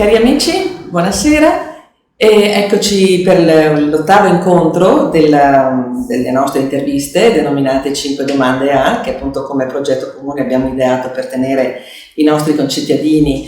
Cari amici, buonasera. Eccoci per l'ottavo incontro delle nostre interviste denominate 5 domande A, che appunto come progetto comune abbiamo ideato per tenere i nostri concittadini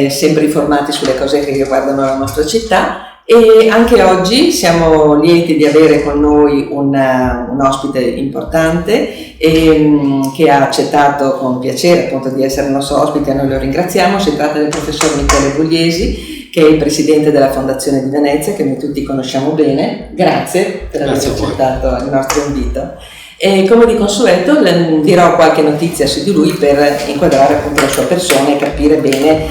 sempre informati sulle cose che riguardano la nostra città. E anche oggi siamo lieti di avere con noi un ospite importante che ha accettato con piacere appunto di essere il nostro ospite, e noi lo ringraziamo. Si tratta del professor Michele Pugliesi, che è il presidente della Fondazione di Venezia, che noi tutti conosciamo bene. Grazie per aver accettato il nostro invito. E come di consueto dirò qualche notizia su di lui per inquadrare appunto la sua persona e capire bene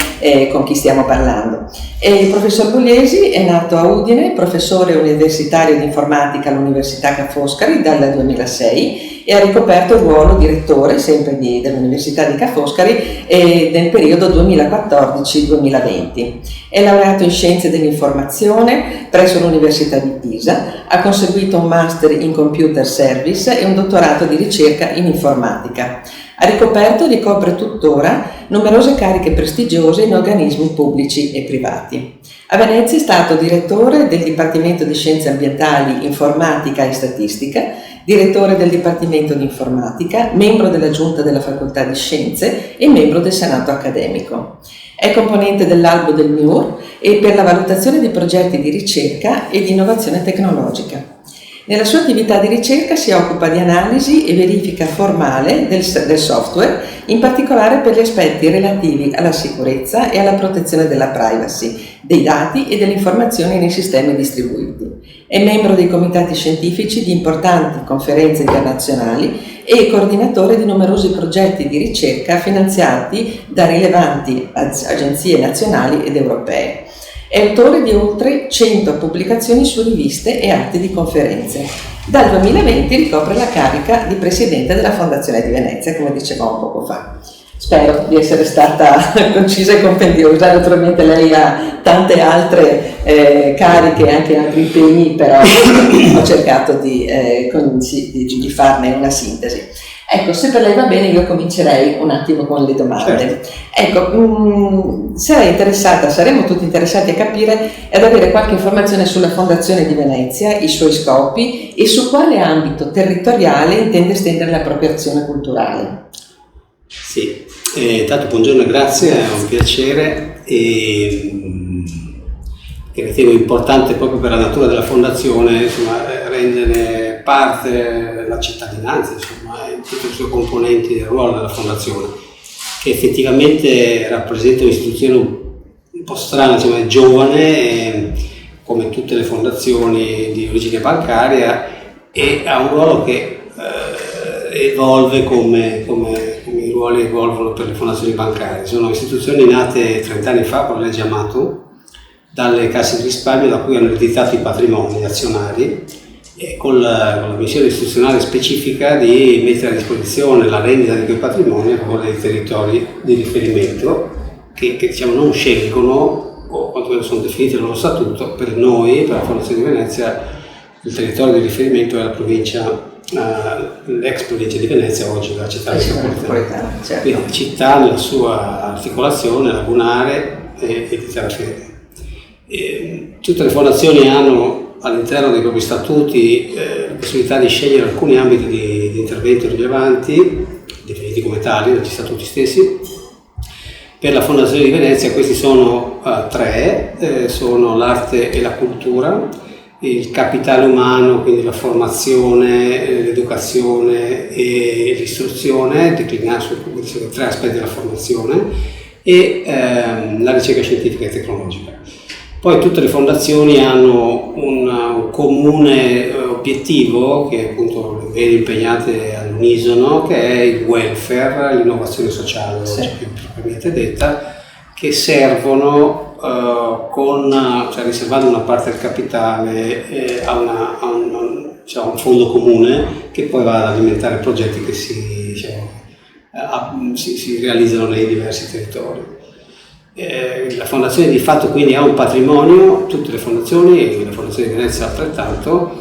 con chi stiamo parlando. Il professor Pugliesi è nato a Udine, professore universitario di informatica all'Università Ca' Foscari dal 2006 e ha ricoperto il ruolo direttore sempre dell'Università di Ca' Foscari nel periodo 2014-2020. È laureato in Scienze dell'Informazione presso l'Università di Pisa, ha conseguito un master in Computer Service e un dottorato di ricerca in informatica. Ha ricoperto e ricopre tuttora numerose cariche prestigiose in organismi pubblici e privati. A Venezia è stato direttore del Dipartimento di Scienze Ambientali, Informatica e Statistica, direttore del Dipartimento di Informatica, membro della Giunta della Facoltà di Scienze e membro del Senato accademico. È componente dell'Albo del MIUR e per la valutazione di progetti di ricerca e di innovazione tecnologica. Nella sua attività di ricerca si occupa di analisi e verifica formale del software, in particolare per gli aspetti relativi alla sicurezza e alla protezione della privacy, dei dati e delle informazioni nei sistemi distribuiti. È membro dei comitati scientifici di importanti conferenze internazionali e coordinatore di numerosi progetti di ricerca finanziati da rilevanti agenzie nazionali ed europee. È autore di oltre 100 pubblicazioni su riviste e atti di conferenze. Dal 2020 ricopre la carica di presidente della Fondazione di Venezia, come dicevamo poco fa. Spero di essere stata concisa e compendiosa. Naturalmente lei ha tante altre cariche e anche altri impegni, però ho cercato di farne una sintesi. Ecco, se per lei va bene io comincerei un attimo con le domande. Certo. Ecco, saremo tutti interessati a capire e ad avere qualche informazione sulla Fondazione di Venezia, i suoi scopi e su quale ambito territoriale intende estendere la propria azione culturale. Sì, tanto buongiorno e grazie, è un piacere e ritengo importante proprio per la natura della Fondazione, insomma, rendere parte la cittadinanza, insomma, in tutte le sue componenti del ruolo della Fondazione, che effettivamente rappresenta un'istituzione un po' strana, insomma, è giovane, come tutte le fondazioni di origine bancaria, e ha un ruolo che evolve come i ruoli evolvono per le fondazioni bancarie. Sono istituzioni nate 30 anni fa con la legge Amato, dalle casse di risparmio da cui hanno ereditato i patrimoni azionari, e con la missione istituzionale specifica di mettere a disposizione la rendita di quei patrimoni a favore dei territori di riferimento che diciamo, non scelgono, o quantomeno sono definiti nel loro statuto. Per noi, per la Fondazione di Venezia, il territorio di riferimento è la provincia, l'ex provincia di Venezia, oggi la città metropolitana. Certo. Quindi la città nella sua articolazione lagunare e di terraferma. Tutte le fondazioni hanno all'interno dei propri statuti la possibilità di scegliere alcuni ambiti di intervento rilevanti, definiti come tali dagli statuti stessi. Per la Fondazione di Venezia questi sono tre, sono l'arte e la cultura, il capitale umano, quindi la formazione, l'educazione e l'istruzione, declinati su tre aspetti della formazione, e la ricerca scientifica e tecnologica. Poi tutte le fondazioni hanno un comune obiettivo, che appunto le vede impegnate all'unisono, che è il welfare, l'innovazione sociale, sì, più propriamente detta, che servono riservando una parte del capitale a un fondo comune che poi va ad alimentare progetti che si realizzano nei diversi territori. La Fondazione di fatto quindi ha un patrimonio, tutte le fondazioni, la Fondazione di Venezia altrettanto,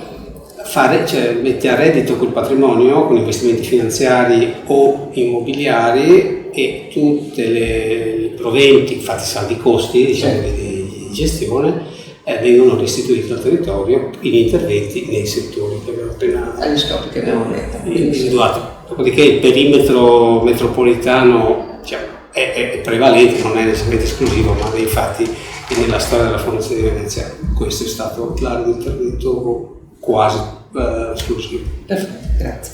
mette a reddito quel patrimonio con investimenti finanziari o immobiliari, e tutti i proventi, infatti saldi costi, diciamo, di gestione, vengono restituiti al territorio in interventi nei settori che abbiamo appena agli scopi che abbiamo detto individuato. Dopodiché il perimetro metropolitano è prevalente, non è necessariamente esclusivo, ma infatti nella storia della Fondazione di Venezia questo è stato l'area di intervento quasi esclusivo. Perfetto, grazie.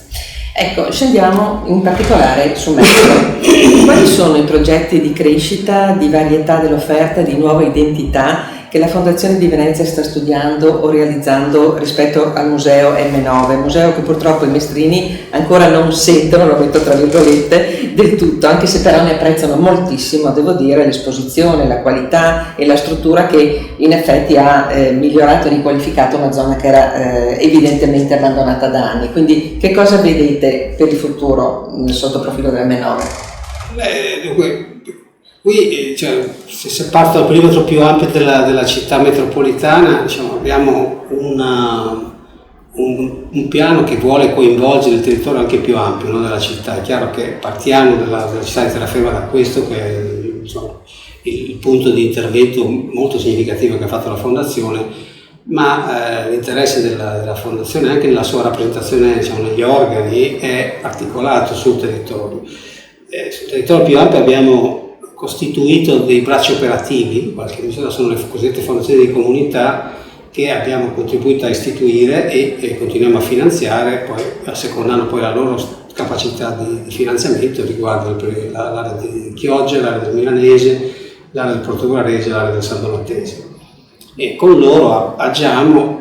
Ecco, scendiamo in particolare su Mestre. Quali sono i progetti di crescita, di varietà dell'offerta, di nuova identità che la Fondazione di Venezia sta studiando o realizzando rispetto al museo M9, museo che purtroppo i mestrini ancora non sentono, lo metto tra virgolette, del tutto, anche se però ne apprezzano moltissimo, devo dire, l'esposizione, la qualità e la struttura che in effetti ha migliorato e riqualificato una zona che era evidentemente abbandonata da anni. Quindi che cosa vedete per il futuro sotto profilo dell'M9? Dunque, qui, se parto dal perimetro più ampio della città metropolitana, diciamo, abbiamo un piano che vuole coinvolgere il territorio anche più ampio, no, della città. È chiaro che partiamo dalla città di Terraferma, da questo che è, insomma, il punto di intervento molto significativo che ha fatto la Fondazione, ma l'interesse della Fondazione anche nella sua rappresentazione, diciamo, negli organi, è articolato sul territorio. Sul territorio più ampio abbiamo costituito dei bracci operativi, in qualche misura sono le cosiddette fondazioni di comunità, che abbiamo contribuito a istituire e continuiamo a finanziare, poi assecondando poi la loro capacità di finanziamento riguardo l'area di Chioggia, l'area del Milanese, l'area del Portogalese e l'area del San Donatesio. E con loro agiamo,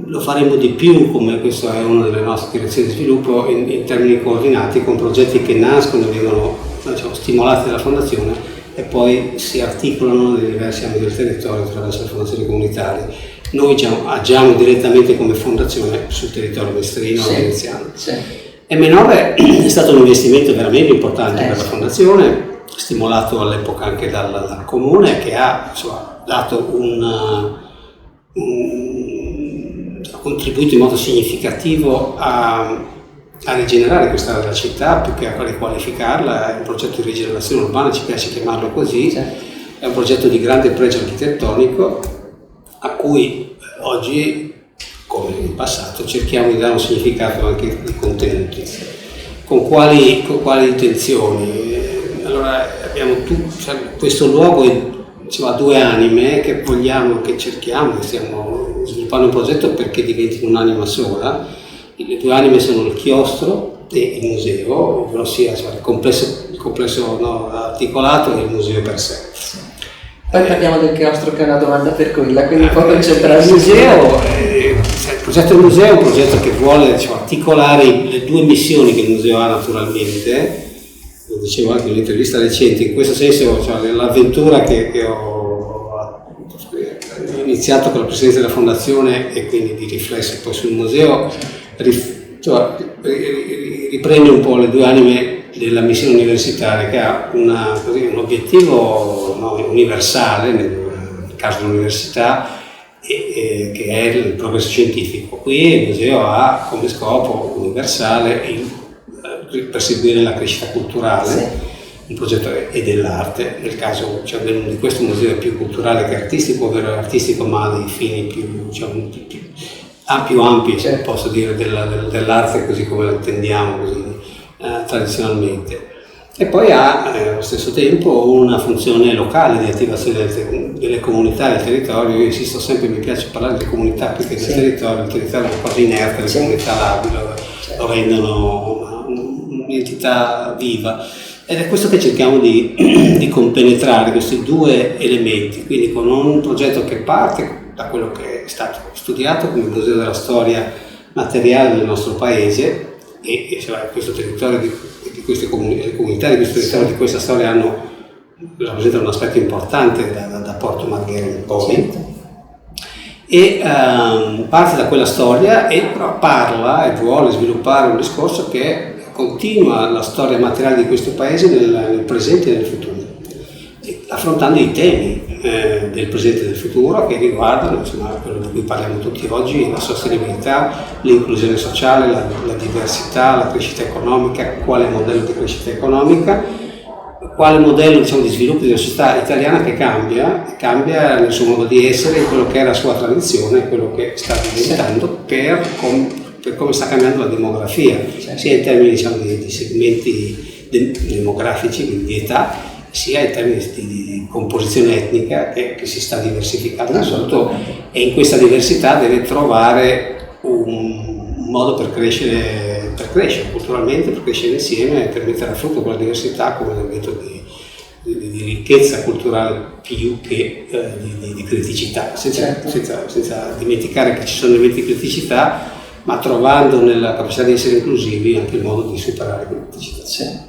lo faremo di più, come questa è una delle nostre direzioni di sviluppo, in termini coordinati, con progetti che nascono e vengono, diciamo, stimolati dalla Fondazione e poi si articolano nei diversi ambiti del territorio attraverso le fondazioni comunitarie. Noi agiamo direttamente come fondazione sul territorio mestrino e veneziano. Sì. M9 è stato un investimento veramente importante per la Fondazione, stimolato all'epoca anche dal Comune, che ha, insomma, dato ha contribuito in modo significativo a rigenerare questa area della città, più che a riqualificarla. È un progetto di rigenerazione urbana, ci piace chiamarlo così, è un progetto di grande pregio architettonico a cui oggi, come in passato, cerchiamo di dare un significato anche di contenuti. Con quali intenzioni? Allora, abbiamo questo luogo ha due anime che vogliamo, che cerchiamo, che stiamo sviluppando un progetto perché diventino un'anima sola. Le due anime sono il chiostro e il museo, ovvero sia il complesso articolato e il museo per sé. Poi parliamo del chiostro, che è una domanda per quella, quindi può concentrare il museo. Il progetto del museo è un progetto che vuole, articolare le due missioni che il museo ha naturalmente. Lo dicevo anche in un'intervista recente, in questo senso l'avventura che ho iniziato con la presidenza della Fondazione e quindi di riflesso poi sul museo, riprende un po' le due anime della missione universitaria, che ha un obiettivo universale, nel caso dell'università, che è il progresso scientifico. Qui il museo ha come scopo universale il perseguire la crescita culturale, un progetto e dell'arte. Nel caso di questo museo è più culturale che artistico, ovvero artistico ma dei fini più ampi, posso dire, dell'arte così come la intendiamo così, tradizionalmente. E poi ha allo stesso tempo una funzione locale di attivazione delle comunità del territorio. Io insisto sempre, mi piace parlare delle comunità più che del territorio. Il territorio è una cosa inerte, le comunità labili lo rendono un'entità viva. Ed è questo che cerchiamo di compenetrare, questi due elementi, quindi con un progetto che parte da quello che è stato studiato come Museo della Storia Materiale del nostro paese, e questo territorio di queste comunità di questo territorio, di questa storia rappresentano un aspetto importante da Porto Marghera in poi. E parte da quella storia e però parla e vuole sviluppare un discorso che continua la storia materiale di questo paese nel presente e nel futuro. E affrontando i temi del presente e del futuro che riguardano, insomma, quello di cui parliamo tutti oggi, la sostenibilità, l'inclusione sociale, la diversità, la crescita economica, quale modello di crescita economica, quale modello, diciamo, di sviluppo di una società italiana che cambia nel suo modo di essere, quello che è la sua tradizione, quello che sta diventando per come sta cambiando la demografia, sia in termini, diciamo, di segmenti demografici, quindi di età, sia in termini di composizione etnica che si sta diversificando soprattutto, e in questa diversità deve trovare un modo per crescere culturalmente, per crescere insieme e per mettere a frutto quella diversità come elemento di ricchezza culturale più che di criticità, senza dimenticare che ci sono elementi di criticità, ma trovando nella capacità di essere inclusivi anche il modo di superare quelle criticità.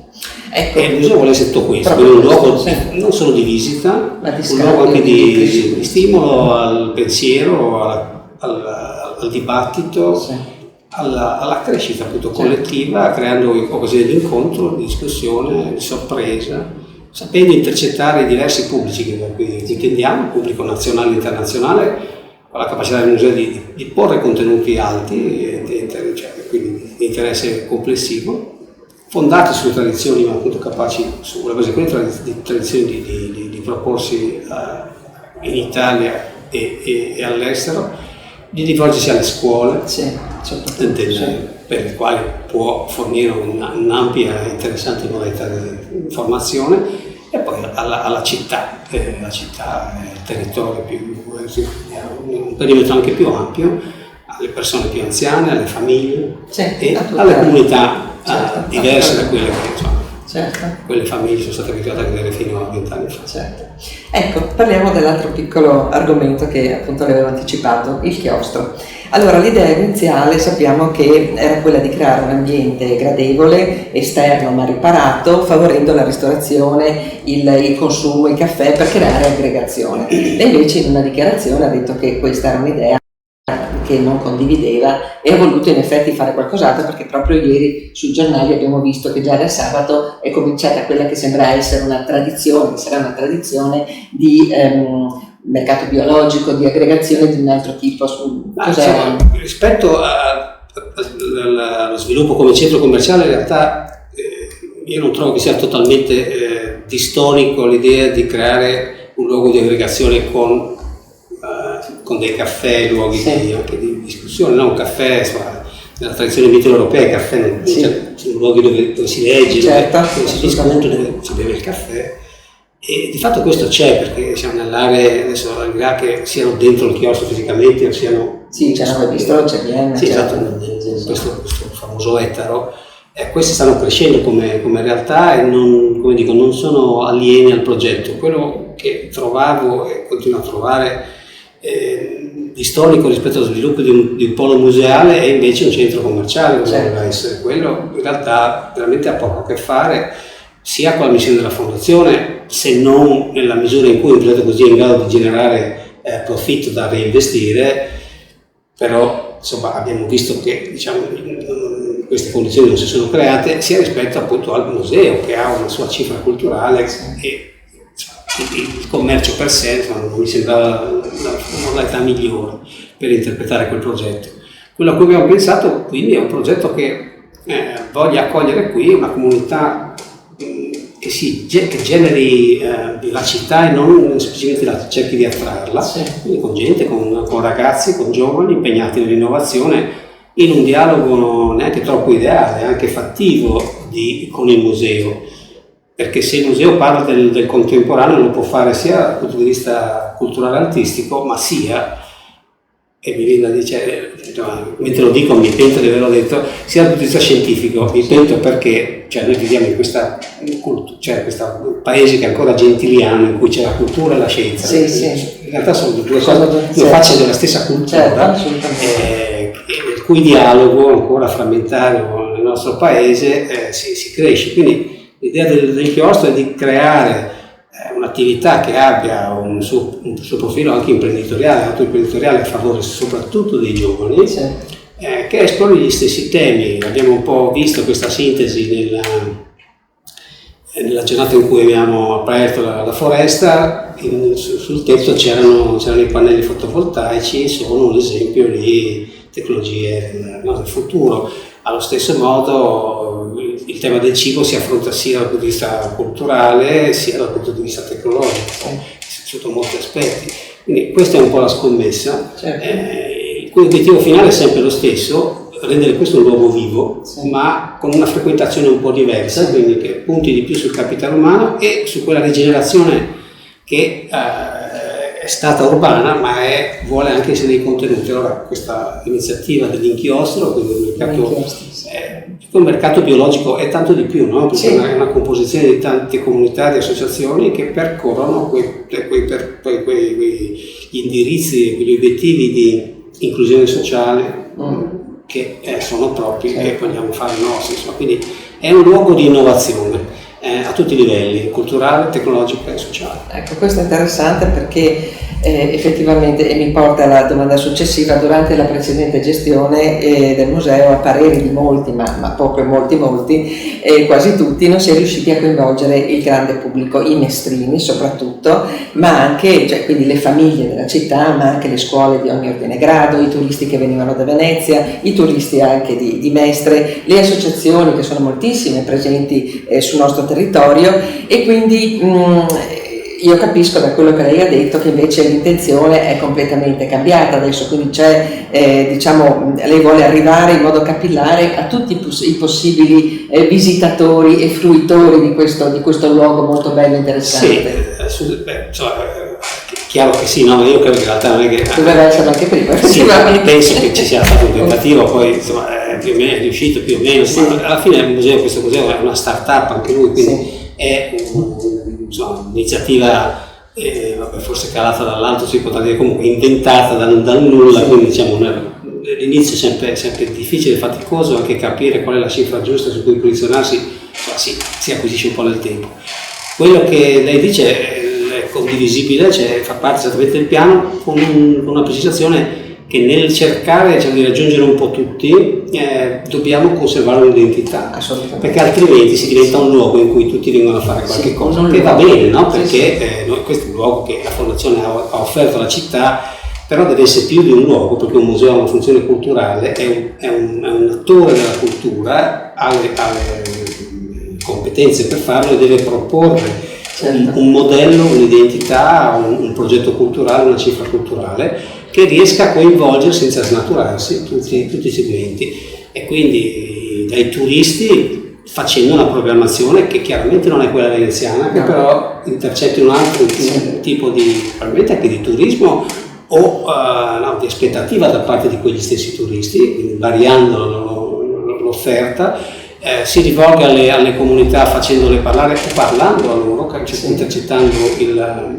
Ecco, e il museo vuole essere tutto questo, quindi un luogo non solo di visita, ma un luogo anche di stimolo al pensiero, al dibattito, alla crescita appunto collettiva, creando occasioni di incontro, di discussione, di sorpresa, sapendo intercettare i diversi pubblici che intendiamo, il pubblico nazionale e internazionale, con la capacità del museo di porre contenuti alti, quindi di interesse complessivo, fondati sulle tradizioni, ma appunto capaci, sulla base di quelle tradizioni di proporsi in Italia e all'estero, di rivolgersi alle scuole, per le quali può fornire un'ampia e interessante modalità di formazione, e poi alla città. La città è il territorio un perimetro anche più ampio, alle persone più anziane, alle famiglie e alle comunità diverse da quelle che quelle famiglie sono state abituate a vivere fino a 20 anni fa. Ecco, parliamo dell'altro piccolo argomento che appunto le avevo anticipato, il chiostro. Allora, l'idea iniziale sappiamo che era quella di creare un ambiente gradevole, esterno ma riparato, favorendo la ristorazione, il consumo, il caffè, per creare aggregazione. E invece in una dichiarazione ha detto che questa era un'idea che non condivideva e ha voluto in effetti fare qualcos'altro, perché proprio ieri sui giornali abbiamo visto che già da sabato è cominciata quella che sembra essere una tradizione, che sarà una tradizione di mercato biologico, di aggregazione di un altro tipo. Rispetto allo sviluppo come centro commerciale, in realtà io non trovo che sia totalmente distonico l'idea di creare un luogo di aggregazione con dei caffè, luoghi anche di discussione, no? Un caffè, insomma, nella tradizione mitteleuropea il caffè sono luoghi dove si legge, dove si discute, dove si beve il caffè, e di fatto questo c'è, perché siamo nell'area, adesso al di là che siano dentro il chiostro fisicamente o siano c'è il bistro, c'è Vienna, questo famoso Ettaro, questi stanno crescendo come realtà e non sono alieni al progetto. Quello che trovavo e continuo a trovare di storico rispetto allo sviluppo di un polo museale è invece un centro commerciale, come doveva essere. Quello in realtà veramente ha poco a che fare sia con la missione della fondazione, se non nella misura in cui un progetto così è in grado di generare profitto da reinvestire, però insomma abbiamo visto che queste condizioni non si sono create, sia rispetto appunto al museo, che ha una sua cifra culturale e il commercio per sé non mi sembrava la modalità migliore per interpretare quel progetto. Quello a cui abbiamo pensato quindi è un progetto che voglia accogliere qui una comunità che generi vivacità e non semplicemente cerchi di attrarla, quindi con gente, con ragazzi, con giovani impegnati nell'innovazione, in un dialogo neanche troppo ideale, anche fattivo con il museo. Perché se il museo parla del contemporaneo lo può fare sia dal punto di vista culturale artistico, ma sia, e mi viene da dire, mentre lo dico mi pento di averlo detto, sia dal punto di vista scientifico. Mi pento perché noi viviamo in questo paese che è ancora gentiliano, in cui c'è la cultura e la scienza. In realtà sono due facce della stessa cultura, il cui dialogo ancora frammentario nel nostro paese si cresce. Quindi l'idea del chiostro è di creare un'attività che abbia un suo profilo anche imprenditoriale, autoimprenditoriale, a favore soprattutto dei giovani, che esplori gli stessi temi. Abbiamo un po' visto questa sintesi nella giornata in cui abbiamo aperto la foresta, sul tetto c'erano i pannelli fotovoltaici, sono un esempio di tecnologie del futuro. Allo stesso modo il tema del cibo si affronta sia dal punto di vista culturale sia dal punto di vista tecnologico, sotto molti aspetti. Quindi questa è un po' la scommessa. Certo. Il cui obiettivo finale è sempre lo stesso, rendere questo un luogo vivo, ma con una frequentazione un po' diversa, quindi che punti di più sul capitale umano e su quella rigenerazione che è stata urbana, ma vuole anche essere dei contenuti. Allora questa iniziativa dell'inchiostro, quindi un mercato biologico è tanto di più, no? Perché è una composizione di tante comunità, di associazioni che percorrono quegli indirizzi, quegli obiettivi di inclusione sociale che sono propri e vogliamo fare nostri. Quindi è un luogo di innovazione a tutti i livelli, culturale, tecnologico e sociale. Ecco, questo è interessante perché effettivamente, e mi porta alla domanda successiva, durante la precedente gestione del museo, a parere di molti, ma proprio molti, quasi tutti, non si è riusciti a coinvolgere il grande pubblico, i mestrini soprattutto, ma anche, quindi le famiglie della città, ma anche le scuole di ogni ordine e grado, i turisti che venivano da Venezia, i turisti anche di Mestre, le associazioni che sono moltissime presenti sul nostro territorio, e quindi io capisco da quello che lei ha detto che invece l'intenzione è completamente cambiata adesso, quindi c'è, lei vuole arrivare in modo capillare a tutti i possibili visitatori e fruitori di questo luogo molto bello e interessante. Sì, chiaro che sì, no, io credo che in realtà non è che doveva essere anche prima. Sì, penso che ci sia stato un tentativo, poi insomma più o meno è riuscito, più o meno, ma alla fine questo museo è una start-up anche lui, quindi è un'iniziativa forse calata dall'alto, si potrà dire, comunque inventata dal nulla, quindi l'inizio è sempre difficile e faticoso anche capire qual è la cifra giusta su cui posizionarsi, si acquisisce un po' nel tempo. Quello che lei dice è condivisibile, fa parte esattamente del piano, con una precisazione che nel cercare di raggiungere un po' tutti dobbiamo conservare un'identità, perché altrimenti si diventa un luogo in cui tutti vengono a fare qualche cosa, che va bene, no? Perché questo è un luogo che la Fondazione ha offerto alla città, però deve essere più di un luogo, perché un museo ha una funzione culturale, è un attore della cultura, ha le competenze per farlo e deve proporre un modello, un'identità, un progetto culturale, una cifra culturale che riesca a coinvolgere senza snaturarsi tutti i segmenti, e quindi dai turisti, facendo una programmazione che chiaramente non è quella veneziana, che però intercetti un altro tipo di, probabilmente anche di turismo o di aspettativa da parte di quegli stessi turisti, quindi variando l'offerta. Si rivolga alle comunità facendole parlare o parlando a loro, intercettando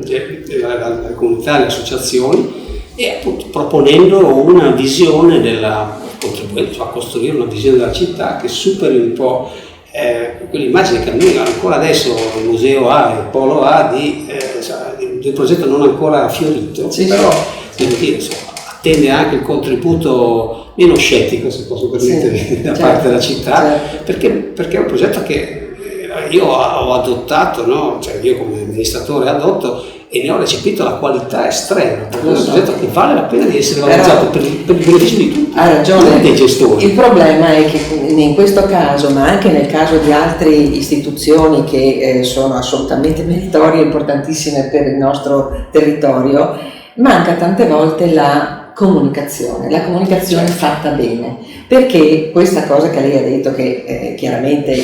le comunità, le associazioni, e appunto proponendo una visione contribuendo a costruire una visione della città che superi un po' quell'immagine che almeno ancora adesso il museo ha, il polo ha di un progetto non ancora fiorito, però devo dire, attende anche il contributo meno scettico, se posso permettere, da parte della città, perché è un progetto che io ho adottato, no? Io come amministratore adotto e ne ho recepito la qualità estrema, perché è un progetto che vale la pena di essere valorizzato per il beneficio di tutti, ha ragione, dei gestori. Il problema è che in questo caso, ma anche nel caso di altre istituzioni che sono assolutamente meritorie e importantissime per il nostro territorio, manca tante volte la comunicazione fatta bene, perché questa cosa che lei ha detto, che chiaramente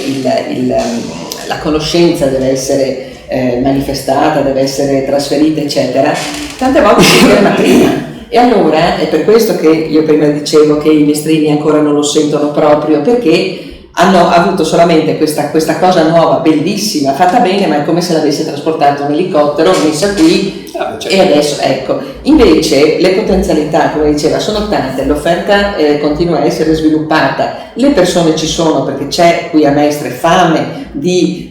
la conoscenza deve essere manifestata, deve essere trasferita, eccetera, tante volte si ferma prima. E allora è per questo che io prima dicevo che i mestrini ancora non lo sentono proprio, perché hanno avuto solamente questa cosa nuova, bellissima, fatta bene, ma è come se l'avesse trasportato un elicottero, messa qui, e adesso ecco. Invece le potenzialità, come diceva, sono tante, l'offerta continua a essere sviluppata, le persone ci sono, perché c'è qui a Mestre fame di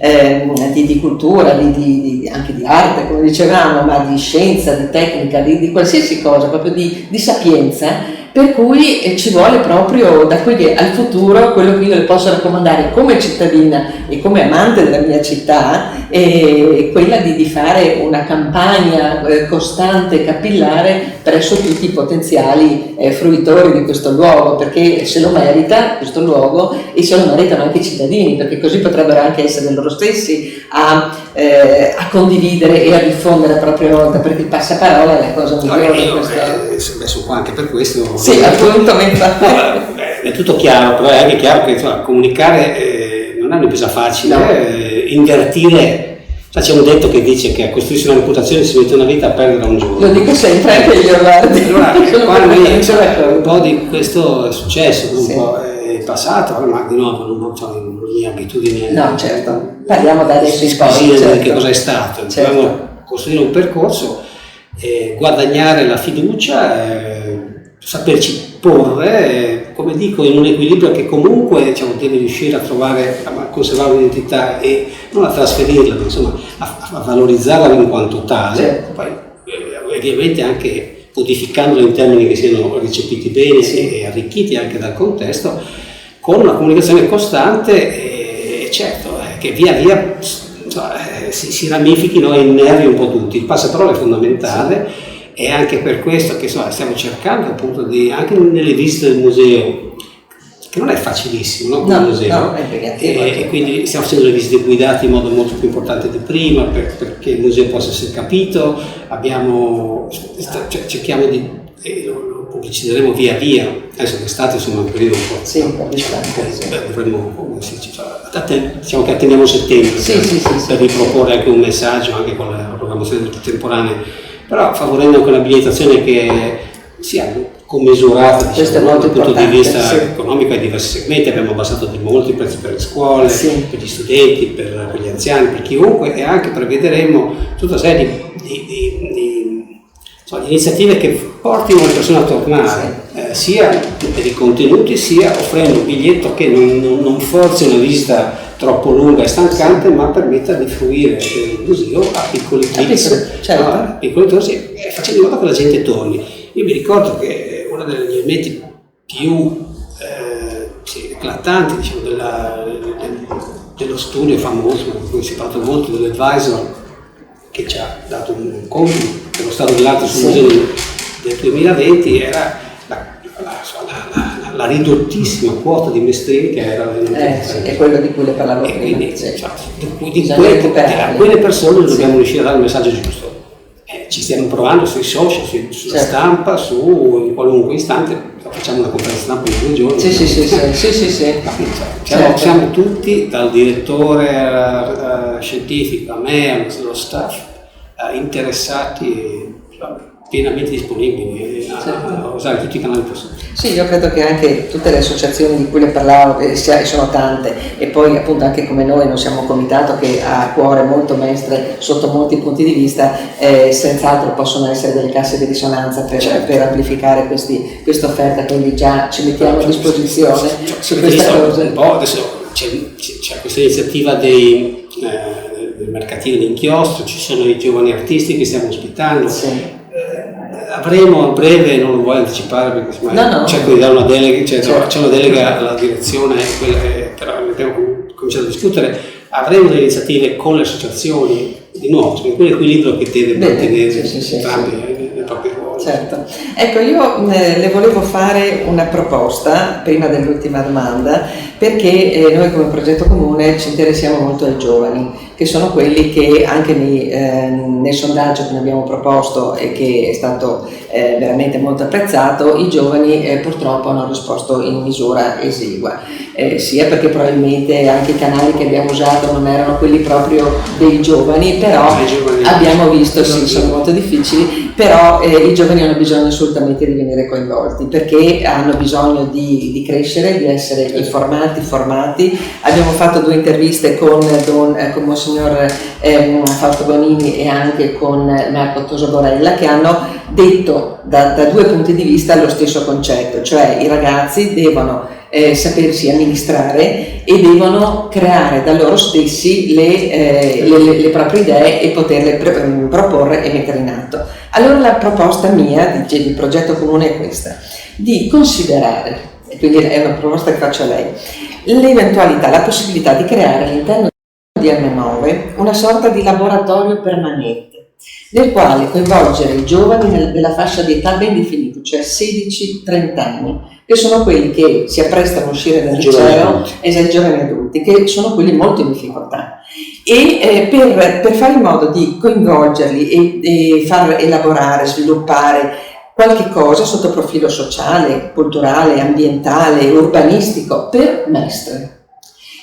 cultura, anche di arte, come dicevamo, ma di scienza, di tecnica, di qualsiasi cosa, proprio di sapienza, Per cui ci vuole proprio da qui al futuro, quello che io le posso raccomandare come cittadina e come amante della mia città è quella di fare una campagna costante e capillare presso tutti i potenziali fruitori di questo luogo, perché se lo merita questo luogo e se lo meritano anche i cittadini, perché così potrebbero anche essere loro stessi a condividere e a diffondere a propria volta, perché il passaparola è la cosa migliore. Sono qua anche per questo. Sì, appunto, è tutto chiaro, però è anche chiaro che comunicare non è un'impresa facile, no. Invertire, c'è un detto che dice che a costruirsi una reputazione si mette una vita, a perdere un giorno. Lo dico sempre anche io, guardi. Allora, un po' di questo è successo, un po' è passato, ma di nuovo non so, le mie abitudini. No, certo, parliamo da adesso in poi. Certo. Che cosa è stato? Certo. Dobbiamo costruire un percorso, guadagnare la fiducia, saperci porre, come dico, in un equilibrio che comunque deve riuscire a trovare, a conservare un'identità e non a trasferirla, ma insomma a valorizzarla in quanto tale, certo. Poi ovviamente anche codificandola in termini che siano recepiti bene e arricchiti anche dal contesto, con una comunicazione costante e certo che via via si ramifichino e innervi un po' tutti. Il passaparola è fondamentale. E anche per questo che stiamo cercando appunto anche nelle visite del museo, che non è facilissimo, no? Come museo, e quindi stiamo facendo le visite guidate in modo molto più importante di prima perché il museo possa essere capito, cerchiamo di, lo pubblicizzeremo via via, adesso l'estate insomma è un periodo un po', dovremmo, diciamo che attendiamo settembre per riproporre anche un messaggio anche con la programmazione temporanea, però favorendo anche un'abilitazione che sia commisurata dal punto di vista economico ai diversi segmenti. Abbiamo abbassato di molto i prezzi per le scuole, per gli studenti, per gli anziani, per chiunque, e anche prevederemo tutta una serie di iniziative che portino le persone a tornare, sia per i contenuti sia offrendo un biglietto che non forzi una visita troppo lunga e stancante, ma permetta di fruire il museo a piccoli clics, piccoli tosi, facendo in modo che la gente torni. Io mi ricordo che uno degli elementi più eclatanti dello studio famoso, di cui si è parlato molto, dell'advisor, che ci ha dato un compito per lo stato dell'arte sul museo del 2020, era la ridottissima quota di mestrini che era è quello di cui le parlavo prima. Quindi, a quelle persone dobbiamo riuscire a dare il messaggio giusto. Ci stiamo provando sui social, sulla stampa, in qualunque istante. Facciamo una conferenza stampa in 2 giorni. Sì. Siamo tutti, dal direttore scientifico a me, allo staff, interessati, pienamente disponibili a usare tutti i canali possibili. Sì, io credo che anche tutte le associazioni di cui le parlavo, e sono tante, e poi appunto anche come noi non siamo un comitato che ha a cuore molto mestre sotto molti punti di vista, senz'altro possono essere delle casse di risonanza per amplificare questa offerta, quindi già ci mettiamo a disposizione su questa cosa. Un po' adesso c'è questa iniziativa del mercatino d'inchiostro, ci sono i giovani artisti che stiamo ospitando. Avremo a breve, non lo voglio anticipare perché cerco di dare una delega, c'è una delega alla direzione, però abbiamo cominciato a discutere. Avremo delle iniziative con le associazioni, di nuovo, in quell'equilibrio che deve mantenere entrambi i propri ruoli. Certo. Ecco, io le volevo fare una proposta prima dell'ultima domanda, perché noi come progetto comune ci interessiamo molto ai giovani, che sono quelli che anche nel sondaggio che ne abbiamo proposto e che è stato veramente molto apprezzato, i giovani purtroppo hanno risposto in misura esigua, sia perché probabilmente anche i canali che abbiamo usato non erano quelli proprio dei giovani, però abbiamo visto, sono molto difficili, però i giovani hanno bisogno assolutamente di venire coinvolti, perché hanno bisogno di crescere, di essere informati, formati. Abbiamo fatto 2 interviste con Monsignor Fausto Bonini e anche con Marco Tosaborella, che hanno detto da 2 punti di vista lo stesso concetto, cioè i ragazzi devono sapersi amministrare e devono creare da loro stessi le proprie idee e poterle proporre e mettere in atto. Allora la proposta mia di progetto comune è questa: di considerare, e quindi è una proposta che faccio a lei, l'eventualità, la possibilità di creare all'interno di M9 una sorta di laboratorio permanente nel quale coinvolgere i giovani della fascia di età ben definita, cioè 16-30 anni, che sono quelli che si apprestano a uscire dal liceo, i giovani adulti, che sono quelli molto in difficoltà. E per fare in modo di coinvolgerli e far elaborare, sviluppare qualche cosa sotto profilo sociale, culturale, ambientale, urbanistico per Mestre.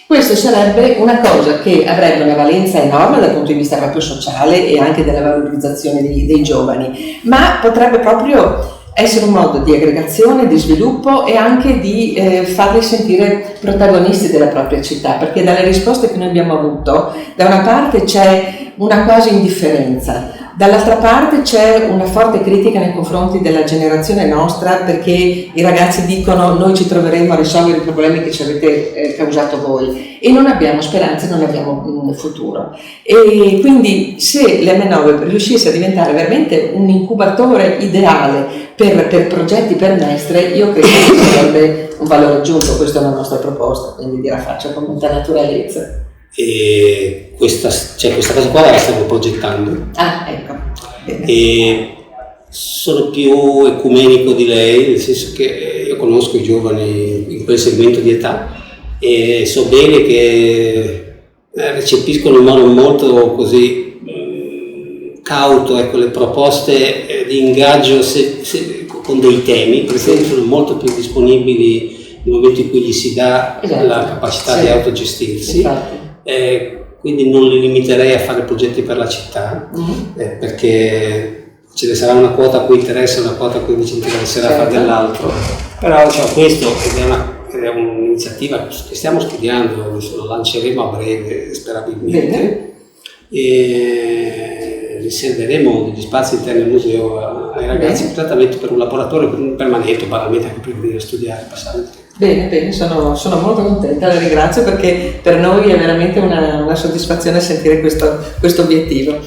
Questo sarebbe una cosa che avrebbe una valenza enorme dal punto di vista proprio sociale e anche della valorizzazione dei giovani, ma potrebbe proprio essere un modo di aggregazione, di sviluppo e anche di farli sentire protagonisti della propria città, perché dalle risposte che noi abbiamo avuto, da una parte c'è una quasi indifferenza, dall'altra parte c'è una forte critica nei confronti della generazione nostra, perché i ragazzi dicono noi ci troveremo a risolvere i problemi che ci avete causato voi e non abbiamo speranze, non abbiamo futuro. E quindi se l'M9 riuscisse a diventare veramente un incubatore ideale per progetti per Mestre, io credo che sarebbe un valore aggiunto. Questa è la nostra proposta, quindi la faccio con molta naturalezza. E questa cosa qua la stiamo progettando. Ah, ecco. Bene. E sono più ecumenico di lei, nel senso che io conosco i giovani in quel segmento di età e so bene che recepiscono in modo molto così cauto, ecco, le proposte di ingaggio con dei temi, perché sono molto più disponibili nel momento in cui gli si dà la capacità di autogestirsi. Quindi non li limiterei a fare progetti per la città, perché ce ne sarà una quota a cui interessa, una quota a cui invece interesserà fare dell'altro. Però questo è un'iniziativa che stiamo studiando, adesso lo lanceremo a breve sperabilmente. E riserveremo degli spazi interni al museo ai ragazzi esattamente per un laboratorio permanente, banalmente anche per venire a studiare, passare. Bene, sono molto contenta, la ringrazio, perché per noi è veramente una soddisfazione sentire questo obiettivo.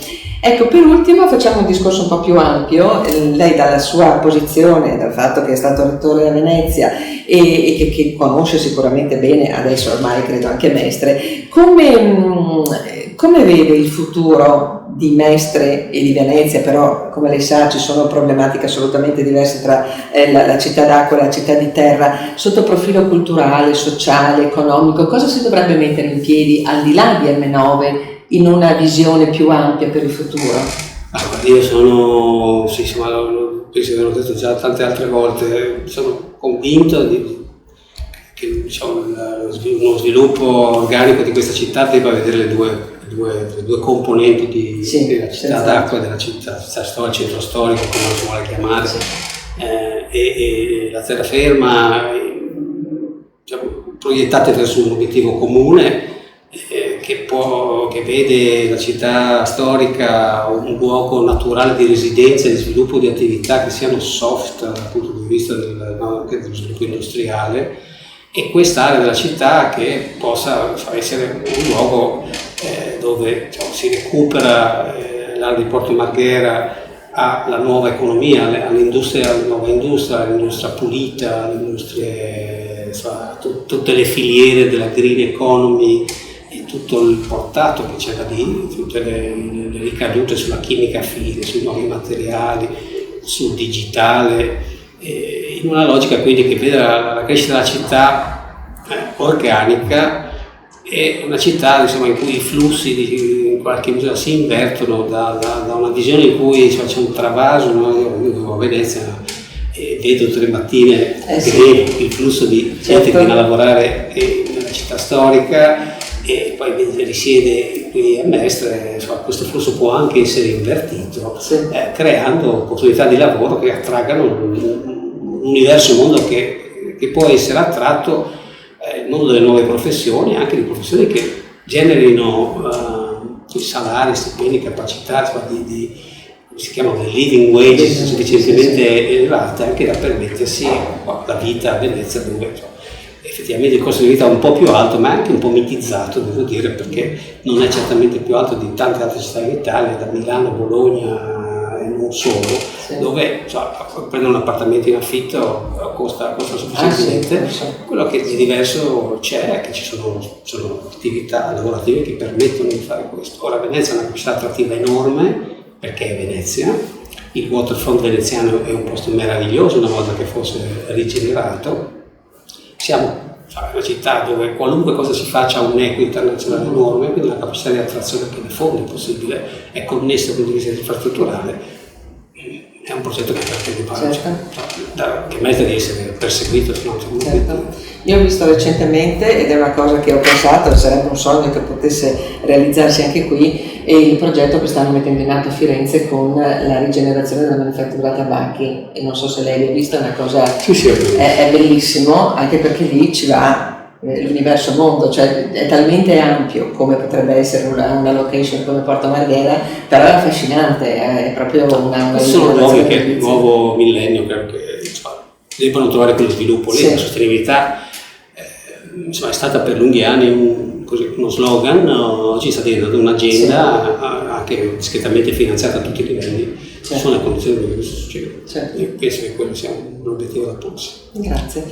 Ecco, per ultimo facciamo un discorso un po' più ampio. Lei dalla sua posizione, dal fatto che è stato rettore a Venezia e che conosce sicuramente bene, adesso ormai credo anche Mestre, come vede il futuro di Mestre e di Venezia? Però, come lei sa, ci sono problematiche assolutamente diverse tra la città d'acqua e la città di terra, sotto profilo culturale, sociale, economico. Cosa si dovrebbe mettere in piedi al di là di M9 in una visione più ampia per il futuro? Io sono, penso che l'ho detto già tante altre volte, sono convinto che uno sviluppo organico di questa città debba vedere le due componenti della città d'acqua e della città storica, centro storico, come si vuole chiamare, e la terraferma, proiettate verso un obiettivo comune che vede la città storica un luogo naturale di residenza e di sviluppo di attività che siano soft dal punto di vista dello sviluppo industriale, e quest'area della città che possa essere un luogo dove si recupera l'area di Porto Marghera alla nuova economia, alla nuova industria, all'industria pulita, tutte le filiere della green economy e tutto il portato che c'è da dire, tutte le ricadute sulla chimica fine, sui nuovi materiali, sul digitale, in una logica quindi che vede la crescita della città organica, e una città in cui i flussi in qualche misura si invertono da una visione in cui c'è un travaso. Io vivo a Venezia e vedo 3 mattine il flusso di gente che viene a lavorare nella città storica e poi risiede qui a Mestre. Questo flusso può anche essere invertito, creando opportunità di lavoro che attraggano un universo mondo che può essere attratto, il mondo delle nuove professioni, anche di professioni che generino salari, stipendi, capacità si chiamano le living wages sufficientemente elevate anche da permettersi la vita a Venezia, dove effettivamente il costo di vita è un po' più alto, ma anche un po' mitizzato, devo dire, perché non è certamente più alto di tante altre città in Italia, da Milano, Bologna e non solo, dove prendere un appartamento in affitto costa sufficientemente. Quello che di diverso c'è è che ci sono attività lavorative che permettono di fare questo. Ora Venezia è una capacità attrattiva enorme perché è Venezia, il waterfront veneziano è un posto meraviglioso una volta che fosse rigenerato. Siamo una città dove qualunque cosa si faccia ha un eco internazionale enorme, quindi la capacità di attrazione per i fondi è possibile, è connessa con l'industria infrastrutturale, è un progetto che che merita di essere perseguito, se non c'è certo. Io ho visto recentemente, ed è una cosa che ho pensato, sarebbe un sogno che potesse realizzarsi anche qui, e il progetto che stanno mettendo in atto a Firenze con la rigenerazione della manifattura tabacchi, e non so se lei l'ha vista, è una cosa, è bellissimo, anche perché lì ci va l'universo mondo, cioè è talmente ampio come potrebbe essere una location come Porto Marghera, però è affascinante, è proprio una sono nuovi che il nuovo millennio credo che debbano trovare quello sviluppo lì, la sostenibilità è stata per lunghi anni uno slogan, oggi sta diventando un'agenda anche discretamente finanziata a tutti i livelli. Ci sono le condizioni dove questo succede. Io penso che quello sia un obiettivo da porsi. Grazie.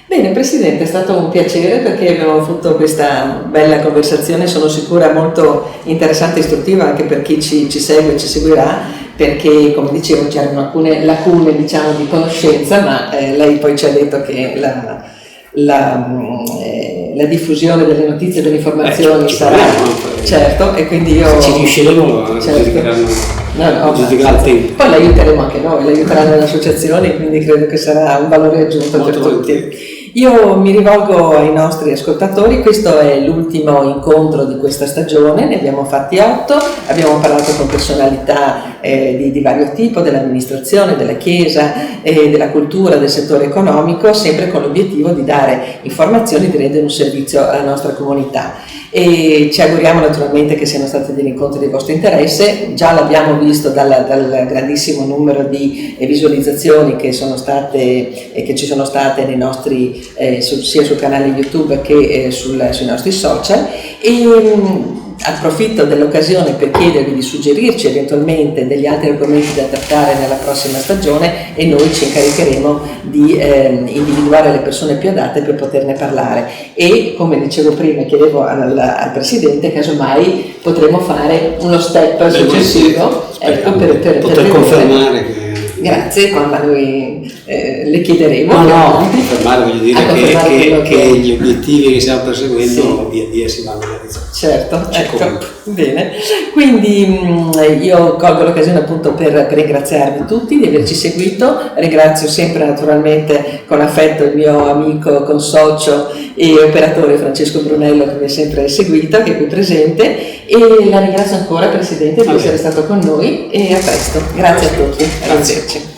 Bene Presidente, è stato un piacere perché abbiamo avuto questa bella conversazione, sono sicura molto interessante e istruttiva anche per chi ci segue e ci seguirà, perché come dicevo c'erano alcune lacune di conoscenza, ma lei poi ci ha detto che la diffusione delle notizie e delle informazioni sarà certo, e quindi io ci riusciremo a giudicare tempo. Poi l'aiuteremo anche noi, l'aiuteranno le associazioni, quindi credo che sarà un valore aggiunto per tutti. Io mi rivolgo ai nostri ascoltatori, questo è l'ultimo incontro di questa stagione, ne abbiamo fatti 8, abbiamo parlato con personalità di vario tipo, dell'amministrazione, della Chiesa, della cultura, del settore economico, sempre con l'obiettivo di dare informazioni, di rendere un servizio alla nostra comunità. E ci auguriamo naturalmente che siano stati degli incontri di vostro interesse, già l'abbiamo visto dal grandissimo numero di visualizzazioni che sono state e che ci sono state nei nostri sia sul canale YouTube che sui nostri social, e approfitto dell'occasione per chiedervi di suggerirci eventualmente degli altri argomenti da trattare nella prossima stagione, e noi ci incaricheremo di individuare le persone più adatte per poterne parlare. E come dicevo prima, chiedevo al Presidente, casomai potremo fare uno step successivo per poter confermare che... Grazie, ma noi le chiederemo. Confermare, voglio dire che gli obiettivi che stiamo perseguendo via via si vanno realizzando. Certo, ecco, bene. Quindi io colgo l'occasione appunto per ringraziarvi tutti di averci seguito. Ringrazio sempre naturalmente con affetto il mio amico, consocio e operatore Francesco Brunello, che mi ha sempre seguito, che è qui presente, e la ringrazio ancora Presidente di essere stato con noi, e a presto. Grazie a tutti. Arrivederci.